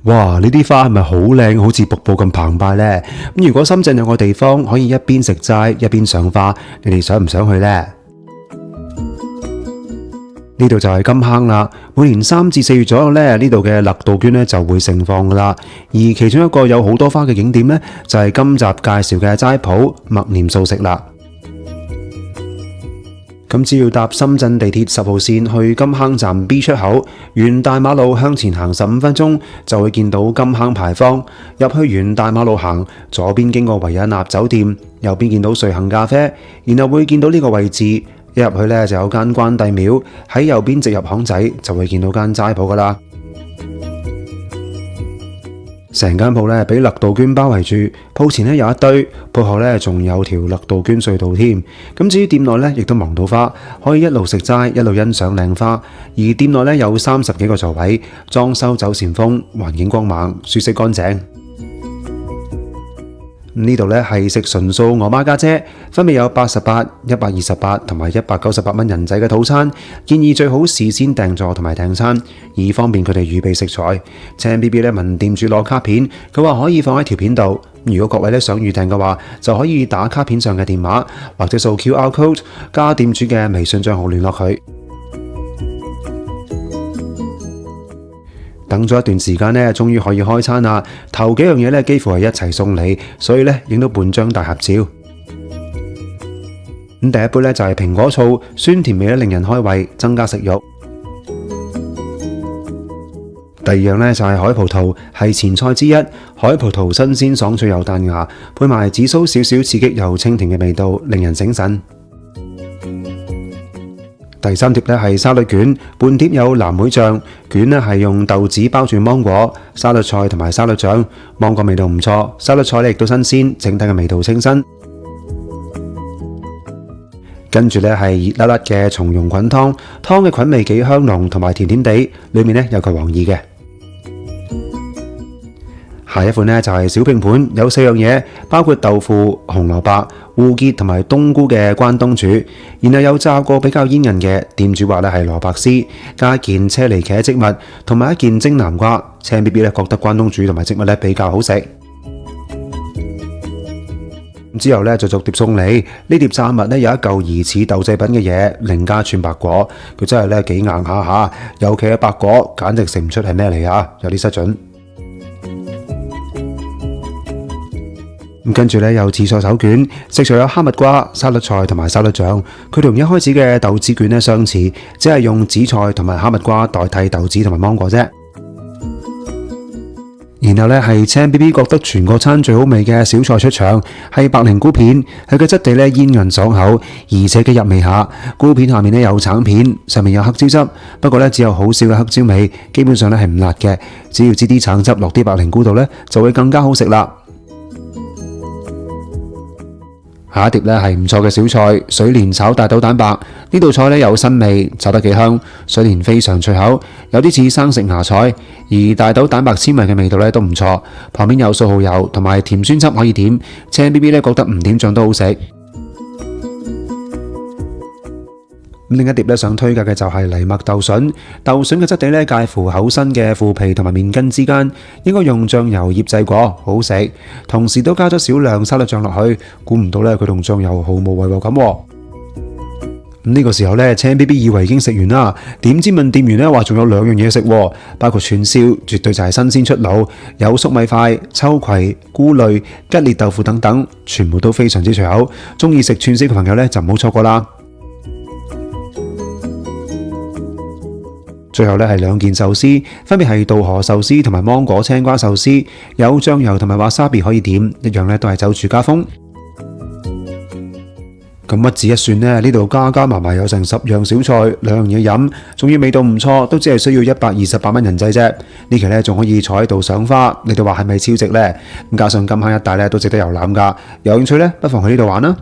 哇！呢啲花係咪好靚，好似瀑布咁澎湃呢？咁如果深圳有個地方可以一邊食齋一邊賞花，你哋想唔想去呢？呢度就係金坑啦。每年3至4月左右呢，呢度嘅勒杜鵑呢就會盛放噶啦。而其中一個有好多花嘅景點呢，就係今集介紹嘅齋鋪默念素食啦。咁只要搭深圳地鐵10號線去金坑站 B 出口，沿大馬路向前行15分鐘，就會見到金坑牌坊。入去沿大馬路行，左邊經過維也納酒店，右邊見到瑞幸咖啡，然後會見到呢個位置。一入去呢，就有間關帝廟，喺右邊直入巷仔就會見到間齋鋪噶啦。成間鋪呢，俾勒杜鵑包圍住，鋪前呢有一堆，鋪後呢仲有條勒杜鵑隧道添。咁至於店內呢，亦都望到花，可以一路食齋一路欣賞靚花。而店內呢，有30幾個座位，裝修走禪風，環境光猛，舒適乾淨。呢度呢係食純素鵝媽家姐，分別有88、128同埋198蚊人仔嘅套餐，建議最好事先訂座同埋訂餐，以方便佢哋預備食材。請 BB 呢問店主攞卡片，佢話可以放喺條片度。如果各位呢想預訂嘅話，就可以打卡片上嘅電話，或者掃 QR code 加店主嘅微信賬號聯絡佢。等咗一段時間呢，終於可以開餐啦。頭幾樣嘢呢，幾乎係一齊送你，所以呢，影到半張大合照。咁第一杯呢，就係蘋果醋，酸甜味咧令人開胃，增加食慾。第二樣呢，就係海葡萄，係前菜之一。海葡萄新鮮爽脆又彈牙，配埋紫蘇少少刺激又清甜嘅味道，令人醒神。第三碟呢係沙律卷，半碟有藍莓醬，卷呢係用豆子包住芒果、沙律菜同埋沙律醬，芒果味道唔錯，沙律菜呢亦都新鮮，整體嘅味道清新。跟住呢係熱辣辣嘅松茸菌湯，湯嘅菌味幾香濃同埋甜甜地，裏面呢有個黃意嘅。下一款呢就係小拼盤，有4樣嘢，包括豆腐、紅蘿蔔、芋結同埋冬菇嘅關東煮，然後有炸過比較煙韌嘅，店主話呢係蘿蔔絲，加一件車厘茄漬物，同埋一件蒸南瓜。青 B B 呢覺得關東煮同埋漬物呢比較好食。之後呢就逐碟送你，呢碟炸物呢有一嚿疑似豆製品嘅嘢，另加串白果，佢真係呢幾硬下，尤其係白果，簡直食唔出係咩嚟啊，有啲失準。跟住呢有紫菜手卷，食材有哈密瓜、沙律菜同埋沙律醬，佢同一開始嘅豆子卷呢相似，只係用紫菜同埋哈密瓜代替豆子同埋芒果啫。然後呢係青 B B 覺得全個餐最好味嘅小菜出場，係白靈菇片，佢嘅質地呢煙韌爽口，而且幾入味下。菇片下面呢有橙片，上面有黑椒汁，不過呢只有好少嘅黑椒味，基本上呢係唔辣嘅，只要擠啲橙汁落啲白靈菇度呢，就會更加好食啦。下一碟呢係唔錯嘅小菜，水蓮炒大豆蛋白。呢道菜呢有新味，炒得幾香，水蓮非常脆口，有啲似生食芽菜，而大豆蛋白纖維嘅味道呢都唔錯。旁邊有素蠔油同埋甜酸汁可以點，青 B B 呢覺得唔點醬都好食。另一碟呢想推介嘅就係藜麥豆筍，豆筍嘅質地呢介乎厚身嘅腐皮同埋麵筋之間，應該用醬油醃製過，好食。同時都加咗少量沙律醬落去，估唔到呢佢同醬油毫無違和感。呢個時候呢，青 B B 以為已經食完啦，點知問店員呢話仲有2樣嘢食，包括串燒，絕對就係新鮮出爐，有粟米塊、秋葵、菇類、吉列豆腐等等，全部都非常之脆口。中意食串燒嘅朋友呢就唔好錯過啦。最後呢係2件壽司，分別係稻荷壽司同埋芒果青瓜壽司，有醬油同埋瓦沙比可以點，一樣呢都係走住家風。咁屈指一算呢，呢度加埋有成10樣小菜，2樣嘢飲，仲要味道唔錯，都只係需要128蚊人仔啫。呢期呢仲可以坐喺度賞花，你哋話係咪超值呢？咁加上金坑一帶呢都值得遊覽㗎，有興趣呢不妨去呢度玩啦。